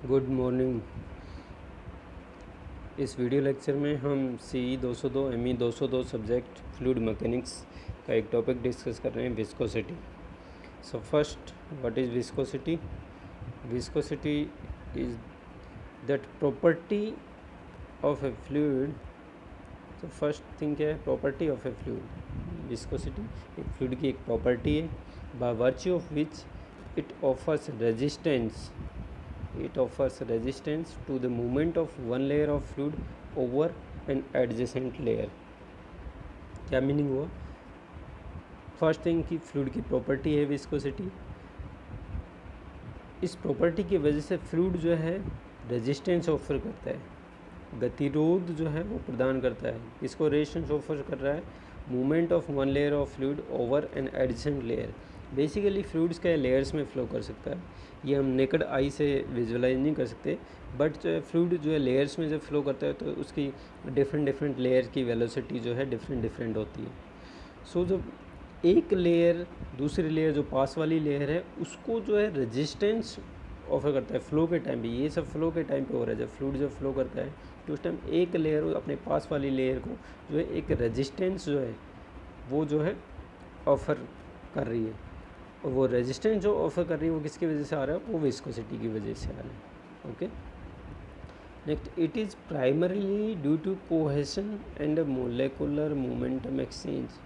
Good morning. इस video lecture में हम CE 202 ME 202 subject fluid mechanics का एक टॉपिक डिस्कस कर रहे हैं, viscosity. So first, what is viscosity? Viscosity is that property of A fluid. तो फर्स्ट थिंग क्या है? Property of A fluid. Viscosity एक फ्लूइड की एक प्रॉपर्टी है, by virtue of which it offers resistance to the movement of one layer of fluid over an adjacent layer। क्या meaning हुआ? First thing की fluid की प्रॉपर्टी है viscosity. इस प्रॉपर्टी की वजह से फ्लूइड जो है रेजिस्टेंस ऑफर करता है, गतिरोध जो है वो प्रदान करता है। इसको रेजिस्टेंस ऑफर कर रहा है movement of one layer of fluid over an adjacent layer. Basically fluids के लेयर्स में फ़्लो कर सकता है। ये हम नेकड आई से विजुअलाइज नहीं कर सकते, बट जो है फ्लूइड जो है लेयर्स में जब फ्लो करता है तो उसकी डिफरेंट लेयर की वेलोसिटी जो है डिफरेंट होती है। सो जब एक लेयर दूसरी लेयर जो पास वाली लेयर है उसको जो है रेजिस्टेंस ऑफर करता है फ्लो के टाइम पे। ये सब फ्लो के टाइम पे हो रहा है। जब फ्लूइड जब फ्लो करता है तो उस टाइम एक लेयर अपने पास वाली लेयर को जो है एक रेजिस्टेंस जो है वो जो है ऑफ़र कर रही है, और वो रेजिस्टेंस जो ऑफर कर रही है वो किसकी वजह से आ रहा है? वो विस्कोसिटी की वजह से आ रहा है। Okay, next, it is primarily due to cohesion and molecular momentum exchange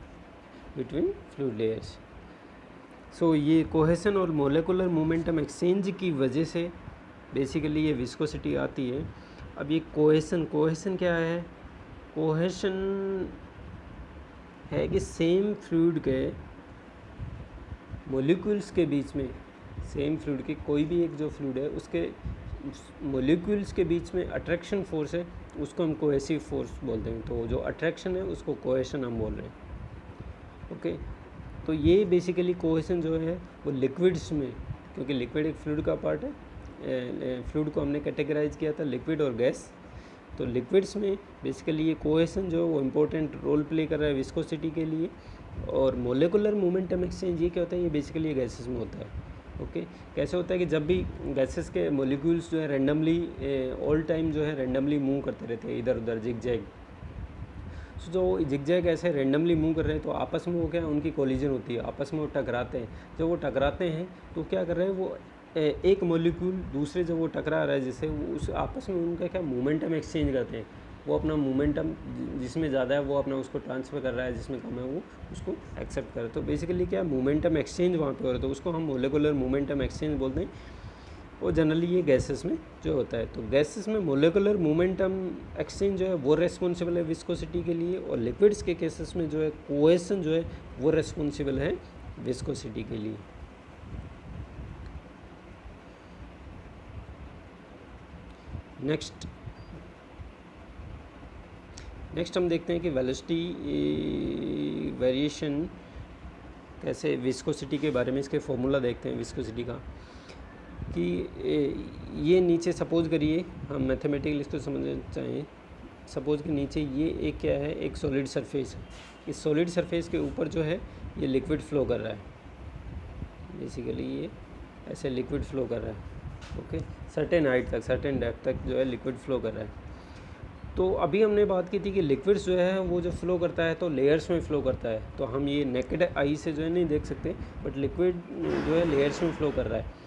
between fluid layers. So ये कोहेशन और मोलेकुलर मोमेंटम एक्सचेंज की वजह से बेसिकली ये विस्कोसिटी आती है। अब ये कोहेशन क्या है? कोहेशन है कि सेम फ्लूइड के मॉलिक्यूल्स के बीच में, सेम फ्लूइड की कोई भी एक जो फ्लूइड है उसके मॉलिक्यूल्स के बीच में अट्रैक्शन फोर्स है, उसको हम कोहेसिव फोर्स बोलते हैं। तो जो अट्रैक्शन है उसको कोहेशन हम बोल रहे हैं। ओके, तो ये बेसिकली कोहेशन जो है वो लिक्विड्स में, क्योंकि लिक्विड एक फ्लूइड का पार्ट है, फ्लूइड को हमने कैटेगराइज किया था लिक्विड और गैस। तो लिक्विड्स में बेसिकली ये कोहेशन जो है वो इम्पोर्टेंट रोल प्ले कर रहा है विस्कोसिटी के लिए। और मोलेकुलर मोमेंटम एक्सचेंज ये क्या होता है? ये बेसिकली गैसेस में होता है। ओके, कैसे होता है कि जब भी गैसेस के मोलिक्यूल्स जो है रेंडमली ऑल टाइम जो है रेंडमली मूव करते रहते हैं इधर उधर जिग-जैग। सो जो जिग-जैग ऐसे रेंडमली मूव कर रहे हैं तो आपस में वो क्या, उनकी कोलिजन होती है, आपस में वो टकराते हैं। जब वो टकराते हैं तो क्या कर रहे हैं वो एक मॉलिक्यूल दूसरे जब वो टकरा रहा है जिससे वो उस आपस में उनका क्या मोमेंटम एक्सचेंज करते हैं। वो अपना मोमेंटम जिसमें ज़्यादा है वो अपना उसको ट्रांसफ़र कर रहा है, जिसमें कम है वो उसको एक्सेप्ट कर रहा है। तो बेसिकली क्या मोमेंटम एक्सचेंज वहाँ पे हो रहा है, तो उसको हम मोलेकुलर मोमेंटम एक्सचेंज बोलते हैं। और जनरली ये गैसेस में जो होता है, तो गैसेस में मोलेकुलर मोमेंटम एक्सचेंज जो है वो रेस्पॉन्सिबल है विस्कोसिटी के लिए, और लिक्विड्स के केसेस में जो है कोहेशन जो है वो रेस्पॉन्सिबल है विस्कोसिटी के लिए। नेक्स्ट हम देखते हैं कि वेलोसिटी वेरिएशन कैसे, विस्कोसिटी के बारे में इसके फॉर्मूला देखते हैं विस्कोसिटी का। कि ये नीचे सपोज करिए, हम मैथमेटिकली इसको समझना चाहें, सपोज कि नीचे ये एक क्या है, एक सॉलिड सरफेस है। इस सॉलिड सरफेस के ऊपर जो है ये लिक्विड फ्लो कर रहा है। बेसिकली ये ऐसे लिक्विड फ्लो कर रहा है। ओके, सर्टेन हाइट तक, सर्टेन डेप्थ तक जो है लिक्विड फ्लो कर रहा है। तो अभी हमने बात की थी कि लिक्विड्स जो है वो जब फ्लो करता है तो लेयर्स में फ़्लो करता है। तो हम ये नेकेड आई से जो है नहीं देख सकते, बट लिक्विड जो है लेयर्स में फ़्लो कर रहा है।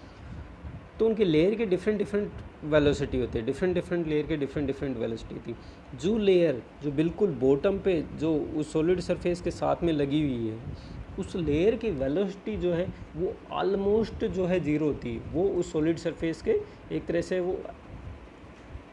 तो उनके लेयर के डिफरेंट वेलोसिटी होते हैं, डिफरेंट लेयर के डिफरेंट वेलोसिटी थी। जो लेयर जो बिल्कुल बॉटम पे जो उस सॉलिड सरफेस के साथ में लगी हुई है, उस लेयर की वेलोसिटी जो है वो ऑलमोस्ट जो है ज़ीरो होती है। वो उस सॉलिड सरफेस के एक तरह से वो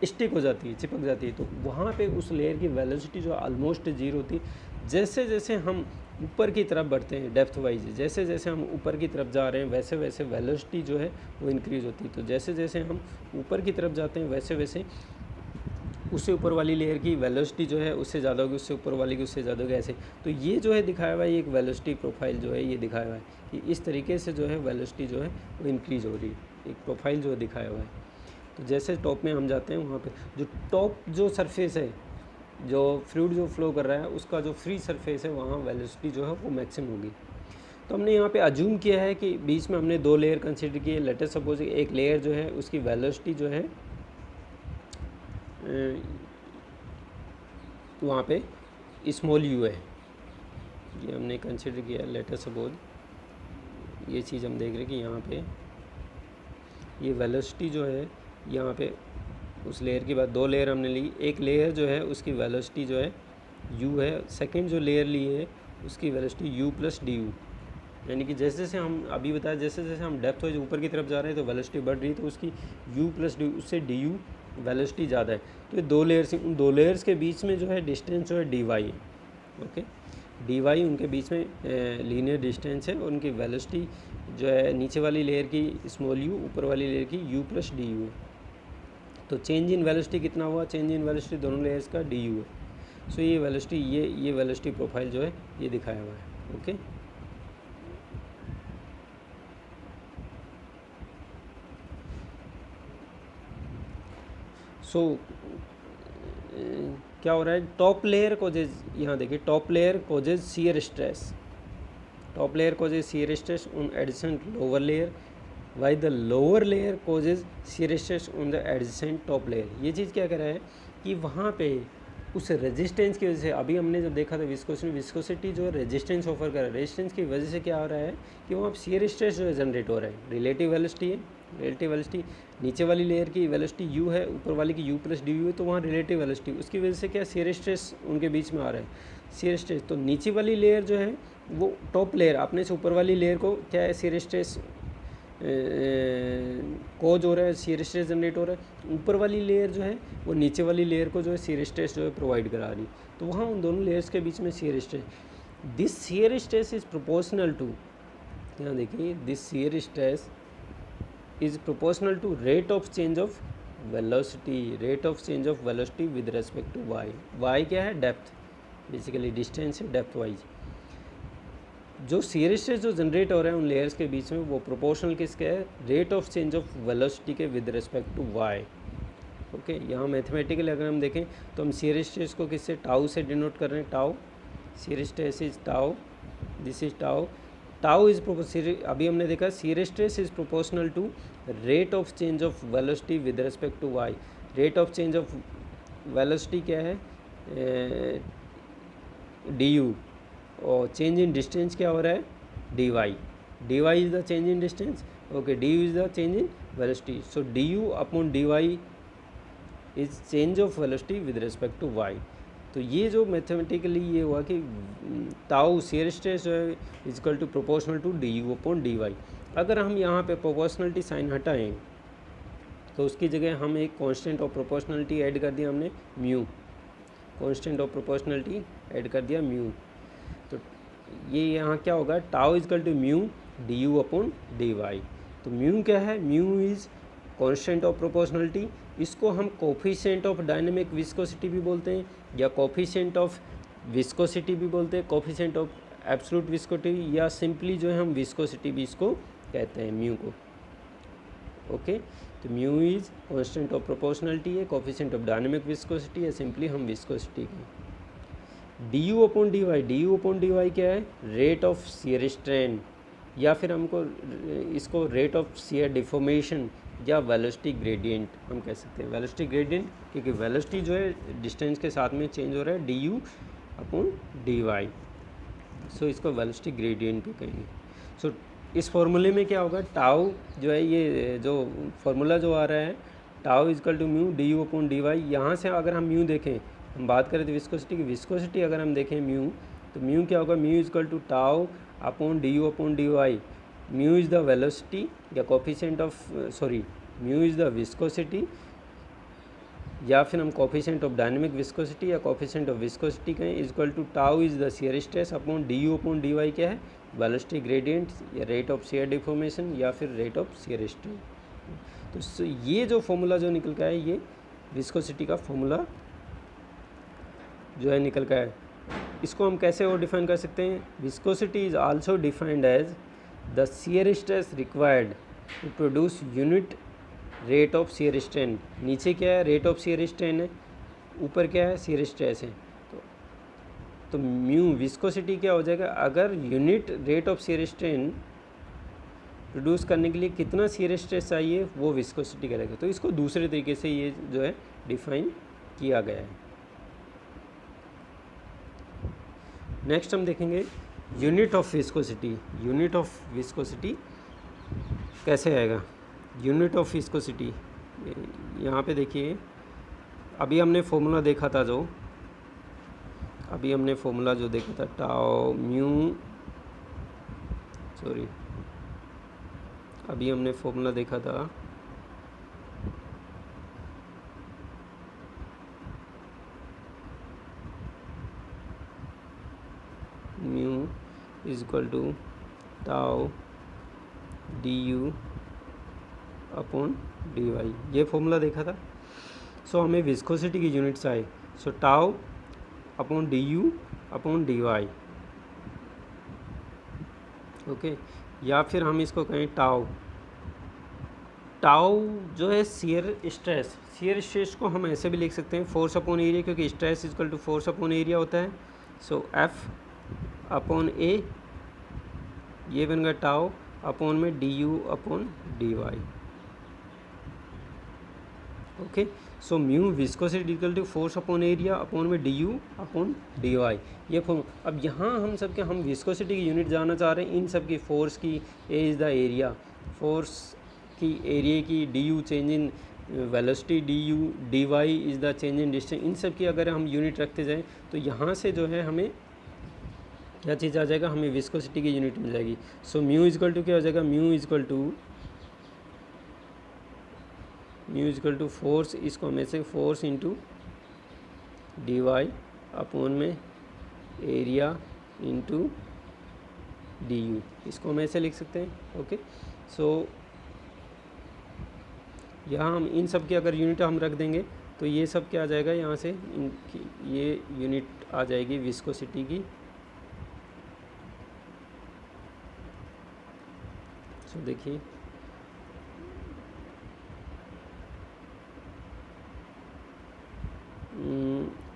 स्टिक हो जाती है, चिपक जाती है। तो वहाँ पे उस लेयर की वेलोसिटी जो ऑलमोस्ट ज़ीरो होती है। जैसे जैसे हम ऊपर की तरफ बढ़ते हैं डेप्थ वाइज, जैसे जैसे हम ऊपर की तरफ जा रहे हैं वैसे वैसे वेलोसिटी जो है वो इंक्रीज़ होती है। तो जैसे जैसे हम ऊपर की तरफ जाते हैं वैसे वैसे उससे ऊपर वाली लेयर की वेलोसिटी जो है उससे ज़्यादा होगी, उससे ऊपर वाली की उससे ज़्यादा होगी, ऐसे। तो ये जो है दिखाया हुआ है, ये एक वेलोसिटी प्रोफाइल जो है ये दिखाया हुआ है कि इस तरीके से जो है वेलोसिटी जो है वो इंक्रीज़ हो रही है। एक प्रोफाइल जो है दिखाया हुआ है। तो जैसे टॉप में हम जाते हैं वहाँ पे जो टॉप जो सरफेस है, जो फ्लूइड जो फ्लो कर रहा है उसका जो फ्री सरफेस है वहाँ वेलोसिटी जो है वो मैक्सिमम होगी। तो हमने यहाँ पे अज्यूम किया है कि बीच में हमने 2 लेयर कंसिडर किए। लेट अस सपोज एक लेयर जो है उसकी वेलोसिटी जो है वहाँ पे स्मॉल यू है, ये हमने कंसिडर किया। लेट अस सपोज ये चीज़ हम देख रहे हैं कि यहाँ पे ये वेलोसिटी जो है यहाँ पे उस लेयर के बाद 2 लेयर हमने ली। एक लेयर जो है उसकी वेलोसिटी जो है u है, सेकंड जो लेयर ली है उसकी velocity u plus D you, यानी कि जैसे जैसे हम अभी बताया जैसे जैसे हम डेप्थ वाइज ऊपर की तरफ जा रहे हैं तो वेलोसिटी बढ़ रही है, तो उसकी u प्लस डी उससे डी यू वेलोसिटी ज़्यादा है। तो ये 2 लेयर्स, उन 2 लेयर्स के बीच में जो है डिस्टेंस जो है डी वाई है। ओके, डी वाई उनके बीच में लीनियर डिस्टेंस है, और उनकी वेलोसिटी जो है नीचे वाली लेयर की स्मॉल यू, ऊपर वाली लेयर की u प्लस डी यू है। तो चेंज इन वेलोसिटी कितना हुआ? चेंज इन वेलोसिटी दोनों लेयर्स का डी यू है। सो ये वेलोसिटी ये वेलोसिटी प्रोफाइल जो है ये दिखाया हुआ है। ओके, सो क्या हो रहा है? टॉप लेयर कोजेज, यहाँ देखिए top layer causes shear stress, top layer causes shear stress on adjacent lower layer, why the lower layer causes shear stress on the adjacent top layer. ये चीज़ क्या कर रहा है कि वहाँ पे उस रेजिस्टेंस की वजह से, अभी हमने जब देखा था विस्कोसिटी जो है रेजिस्टेंस ऑफर कर रहा है, रेजिस्टेंस की वजह से क्या हो रहा है कि वहाँ शियर स्ट्रेस जो है जनरेट हो रहा है। रिलेटिव वेलोसिटी है, रिलेटिव वेलोसिटी नीचे वाली लेयर की वेलोसिटी u है, ऊपर वाली की u प्लस डी यू है, तो वहाँ रिलेटिव वेलोसिटी, उसकी वजह से क्या शियर स्ट्रेस उनके बीच में आ रहा है। शियर स्ट्रेस तो नीचे वाली लेयर जो है वो टॉप लेयर अपने से ऊपर वाली लेयर को क्या है शियर स्ट्रेस कोज हो रहा है, शियर स्ट्रेस जनरेट हो रहा है। ऊपर वाली लेयर जो है वो नीचे वाली लेयर को जो है शियर स्ट्रेस जो है प्रोवाइड करा रही, तो वहाँ उन दोनों लेयर्स के बीच में shear stress, this shear stress is proportional to, यहाँ देखिए this shear stress is proportional to rate of change of velocity, rate of change of velocity with respect to y. Y क्या है? डेप्थ, बेसिकली डिस्टेंस है depth wise. जो shear stress जो generate हो रहे हैं उन लेयर्स के बीच में वो प्रोपोर्शनल किसके है? Rate of change of velocity के with respect to y. Okay, यहाँ मैथमेटिकली अगर हम देखें तो हम शियर स्ट्रेस को किससे? टाउ से डिनोट कर रहे हैं, tau, shear stress is tau, this is tau, tau is अभी हमने देखा shear stress is proportional to rate of change of velocity with respect to y. Rate of change of velocity क्या है? D u, और change in distance क्या हो रहा है? D y, d y is the change in distance, okay, d u is the change in velocity. So d u upon d Y is change of velocity with respect to y. तो ये जो mathematically ये हुआ कि tau shear stress जो है is equal to proportional to d u upon d y. अगर हम यहाँ पे प्रोपोर्शनलिटी साइन हटाएं तो उसकी जगह हम एक कांस्टेंट ऑफ प्रोपोर्शनलिटी ऐड कर दिया हमने, mu, constant of proportionality add कर दिया म्यू। तो ये यहाँ क्या होगा? Tau is equal to mu d u upon d y. तो म्यू क्या है? Mu is constant of proportionality, इसको हम कोफिशिएंट ऑफ डायनेमिक विस्कोसिटी भी बोलते हैं, या कोफिशिएंट ऑफ विस्कोसिटी भी बोलते हैं, कोफिशिएंट ऑफ एब्सोल्यूट विस्कोसिटी, या सिंपली जो है हम विस्कोसिटी भी इसको कहते हैं म्यू को। ओके, तो mu is constant of proportionality है, कोफिशिएंट ऑफ डायनेमिक विस्कोसिटी है, सिंपली हम विस्कोसिटी की। D u upon d y, d u upon d y क्या है? रेट ऑफ शियर स्ट्रेन, या फिर हमको इसको रेट ऑफ शियर डिफॉर्मेशन या वेलोसिटी ग्रेडियंट हम कह सकते हैं। वेलोसिटी ग्रेडियंट क्योंकि वेलोसिटी जो है डिस्टेंस के साथ में चेंज हो रहा है, d u upon d y, so इसको वेलोसिटी ग्रेडियंट भी कहेंगे। सो इस फॉर्मूले में क्या होगा? टाउ जो है, ये जो फार्मूला जो आ रहा है tau is equal to mu d u upon d y, यहाँ से अगर हम म्यू देखें, हम बात करें तो विस्कोसिटी की, विस्कोसिटी अगर हम देखें म्यू, तो म्यू क्या होगा? Mu equal to tau upon d u upon d y. Mu is the velocity या coefficient of mu is the viscosity, या फिर हम कोफिशिएंट ऑफ डायनेमिक विस्कोसिटी या कोफिशिएंट ऑफ विस्कोसिटी कहें, equal to tau is the shear stress upon d u upon d y क्या है? Velocity gradient या rate of shear deformation या फिर रेट ऑफ शियर स्ट्रेन। तो ये जो फॉर्मूला जो निकल का है, ये विस्कोसिटी का फॉर्मूला जो है निकल का है। इसको हम कैसे और डिफाइन कर सकते हैं? Viscosity is also defined as the shear stress required to produce unit rate of shear strain. नीचे क्या है? रेट ऑफ शियर स्ट्रेन है, ऊपर क्या है? शियर स्ट्रेस है। तो तो म्यू विस्कोसिटी क्या हो जाएगा, अगर unit rate of shear strain produce करने के लिए कितना शियर स्ट्रेस चाहिए वो विस्कोसिटी करेगा। तो इसको दूसरे तरीके से ये जो है डिफाइन किया गया है। नेक्स्ट हम देखेंगे unit of viscosity. Unit of viscosity कैसे आएगा, यूनिट ऑफ विस्कोसिटी यहाँ पे देखिए, अभी हमने फॉर्मूला देखा था जो देखा था टाउ म्यू, सॉरी अभी हमने फॉर्मूला देखा था mu is equal to tau d u upon d y, ये फॉर्मूला देखा था। सो हमें विस्कोसिटी की यूनिट्स आए, so tau upon d u upon d y, okay. या फिर हम इसको कहें टाउ जो है शियर स्ट्रेस को हम ऐसे भी लिख सकते हैं फोर्स अपॉन एरिया, क्योंकि stress is equal to force upon area होता है। सो एफ अपॉन ए, ये बन गया टाउ अपॉन में d u upon d y, okay. So mu viscosity equal to force upon area upon में d u upon d y, ये form. अब यहाँ हम विस्कोसिटी की यूनिट जानना चाह रहे हैं इन सब की, फोर्स की a is the area, force की एरिया की, d u change in velocity, d u d y is the change in distance, इन सब की अगर हम यूनिट रखते जाएँ तो यहाँ से जो है हमें क्या चीज़ आ जाएगा, हमें विस्कोसिटी की यूनिट मिल जाएगी। So mu is equal to क्या हो जाएगा, mu is equal to force, इसको हम ऐसे force into d y upon में एरिया इंटू डी यू, इसको हम ऐसे लिख सकते हैं, ओके। सो यहाँ हम इन सब की अगर यूनिट हम रख देंगे तो ये सब क्या आ जाएगा, यहाँ से ये यूनिट आ जाएगी विस्कोसिटी की। सो देखिए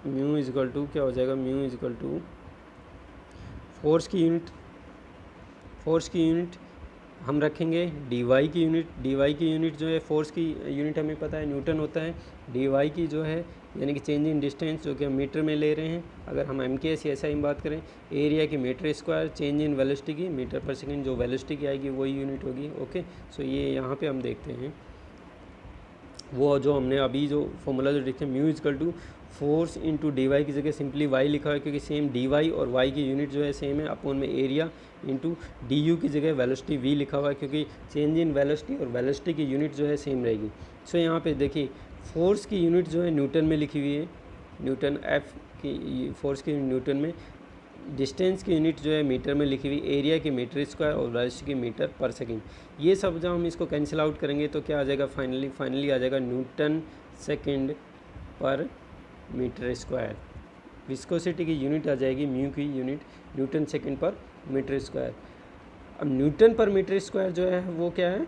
म्यू इज इक्वल टू क्या हो जाएगा, mu is equal to force की यूनिट हम रखेंगे डी वाई की यूनिट जो है, फोर्स की यूनिट हमें पता है न्यूटन होता है, डी वाई की जो है यानी कि चेंज इन डिस्टेंस जो कि हम मीटर में ले रहे हैं, अगर हम एम के एस या SI में बात करें, एरिया की metre square, change in velocity की मीटर पर सेकेंड, जो वेलोसिटी की आएगी वही यूनिट होगी, ओके। सो ये यहाँ पे हम देखते हैं वो जो हमने अभी जो फॉर्मूला जो लिखे mu is equal to force into d y की जगह सिंपली वाई लिखा है, क्योंकि सेम डी वाई और वाई की यूनिट जो है सेम है, अपॉन में एरिया इंटू डी यू की जगह वेलोसिटी वी लिखा हुआ है, क्योंकि चेंज इन वेलोसिटी और वेलोसिटी की यूनिट जो है सेम रहेगी। सो यहाँ पे देखिए फोर्स की यूनिट जो है न्यूटन में लिखी हुई है, न्यूटन एफ की फोर्स की न्यूटन में, डिस्टेंस की यूनिट जो है मीटर में लिखी हुई, एरिया की मीटर स्क्वायर और वेलोसिटी की मीटर पर सेकेंड। ये सब जब हम इसको कैंसिल आउट करेंगे तो क्या आ जाएगा, फाइनली आ जाएगा Newton second per metre square. Viscosity की यूनिट आ जाएगी म्यू की unit Newton second per metre square. अब न्यूटन पर मीटर स्क्वायर जो है वो क्या है,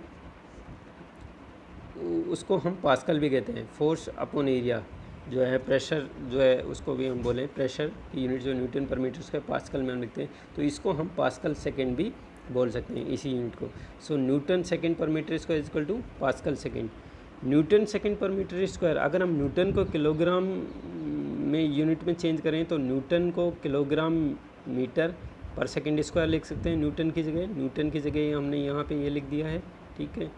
उसको हम पास्कल भी कहते हैं। फोर्स अपॉन एरिया जो है, प्रेशर जो है उसको भी हम बोलें, प्रेशर की यूनिट जो न्यूटन पर मीटर स्क्वायर पास्कल में हम लिखते हैं, तो इसको हम पास्कल सेकेंड भी बोल सकते हैं इसी यूनिट को। So newton second per metre square equal to pascal second. Newton second per metre square, अगर हम न्यूटन को किलोग्राम में यूनिट में चेंज करें तो न्यूटन को kilogram metre per second square लिख सकते हैं न्यूटन की जगह हमने यहाँ पे ये लिख दिया है, ठीक है।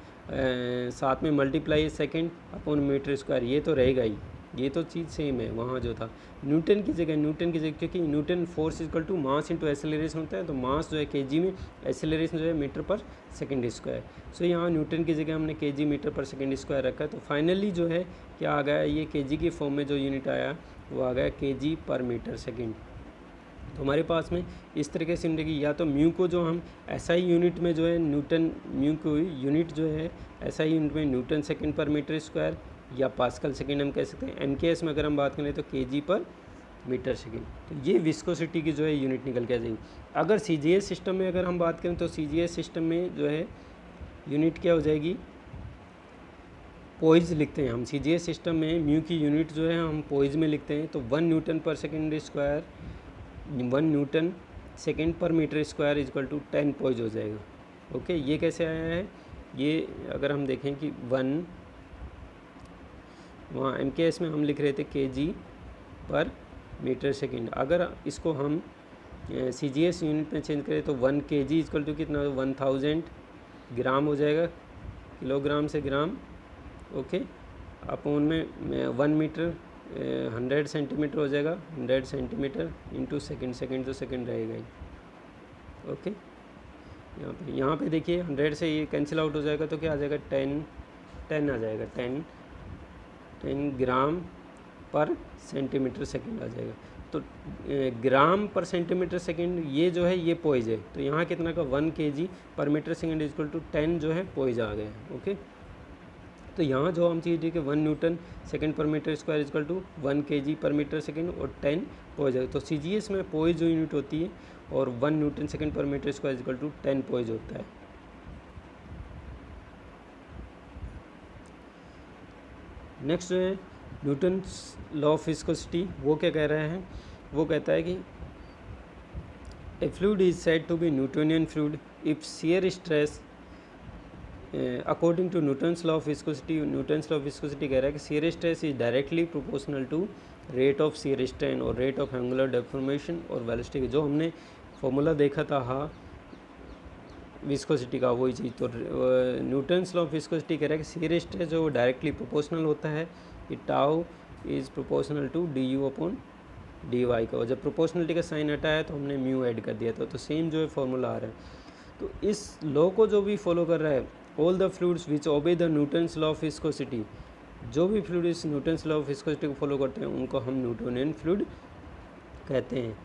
साथ में multiply second upon metre square, ये तो रहेगा ही, ये तो चीज़ सेम है वहाँ जो था। न्यूटन की जगह क्योंकि newton force equal to mass into acceleration होता है, तो मास जो है केजी में, एक्सेलरेशन जो है मीटर पर सेकेंड स्क्वायर। सो यहाँ न्यूटन की जगह हमने KG metre per second square रखा है, तो फाइनली जो है क्या आ गया, ये केजी की फॉर्म में जो यूनिट आया वो आ गया केजी पर मीटर सेकेंड। तो हमारे पास में इस तरीके से मिलेगी, या तो म्यू को जो हम SI यूनिट में जो है न्यूटन, म्यू को यूनिट जो है SI यूनिट में Newton second per metre square या पास्कल सेकेंड हम कह सकते हैं। MKS में अगर हम बात करें तो केजी पर मीटर सेकेंड। तो ये विस्कोसिटी की जो है यूनिट निकल के आ जाएगी। अगर CGS सिस्टम में अगर हम बात करें तो CGS सिस्टम में जो है यूनिट क्या हो जाएगी, पोइज लिखते हैं हम। CGS सिस्टम में म्यू की यूनिट जो है हम पोइज में लिखते हैं, तो 1 newton per second square 1 newton second per metre square is equal to 10 poise हो जाएगा। ओके, ये कैसे आया है, ये अगर हम देखें कि 1 वहाँ MKS में हम लिख रहे थे kg पर मीटर सेकेंड, अगर इसको हम CGS यूनिट में चेंज करें तो 1 kg इजकल टू कितना 1000 ग्राम हो जाएगा, किलोग्राम से ग्राम। ओके, अपॉन में 1 मीटर 100 सेंटीमीटर हो जाएगा, 100 सेंटीमीटर इंटू सेकेंड, सेकेंड तो सेकेंड रहेगा ही। ओके, यहाँ पे देखिए 100 से ये कैंसिल आउट हो जाएगा तो क्या आ जाएगा 10 आ जाएगा, 10 ग्राम पर सेंटीमीटर सेकेंड आ जाएगा। तो ग्राम पर सेंटीमीटर सेकेंड ये जो है ये पॉइज है, तो यहाँ कितना का 1 kg per metre second equal to 10 जो है पॉइज आ गया। ओके, तो यहाँ जो हम चीज़ कि 1 newton second per metre square is equal to 1 kg per metre second और 10 पॉइज है। तो CGS में पॉइज जो यूनिट होती है और 1 newton second per metre square is equal to 10 poise होता है। नेक्स्ट जो है न्यूटन्स लॉ ऑफ विस्कोसिटी, वो क्या कह रहा है, वो कहता है कि a fluid is said to be Newtonian fluid if shear stress according to Newton's law of viscosity. Newton's law of viscosity कह रहा है कि shear stress is directly proportional to rate of shear strain और rate of angular deformation और velocity. जो हमने formula देखा था विस्कोसिटी का, वही चीज़। तो न्यूटन्स लॉ ऑफ विस्कोसिटी कह रहा है कि शियर स्ट्रेस जो डायरेक्टली प्रोपोर्शनल होता है, कि tau is proportional to du upon dy का, और जब प्रोपोर्शनलिटी का साइन हटाया तो हमने म्यू ऐड कर दिया था। तो सेम जो है फॉर्मूला आ रहा है। तो इस लॉ को जो भी फॉलो कर रहा है, all the fluids which obey the Newton's law of viscosity, जो भी फ्लूइड इस न्यूटन्स लॉ ऑफ विस्कोसिटी को फॉलो करते हैं उनको हम न्यूटोनियन फ्लूइड कहते हैं।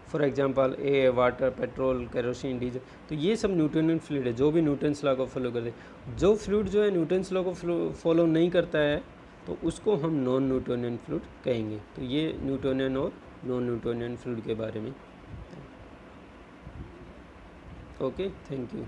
For example air, water, petrol, kerosene, diesel, तो ये सब न्यूटोनियन फ्लूइड है जो भी न्यूटन्स लॉ को फॉलो करते हैं। जो फ्लूइड जो है न्यूटन्स लॉ को फॉलो नहीं करता है तो उसको हम नॉन न्यूटोनियन फ्लूइड कहेंगे। तो ये न्यूटोनियन और नॉन न्यूटोनियन फ्लूइड के बारे में। Okay, thank you.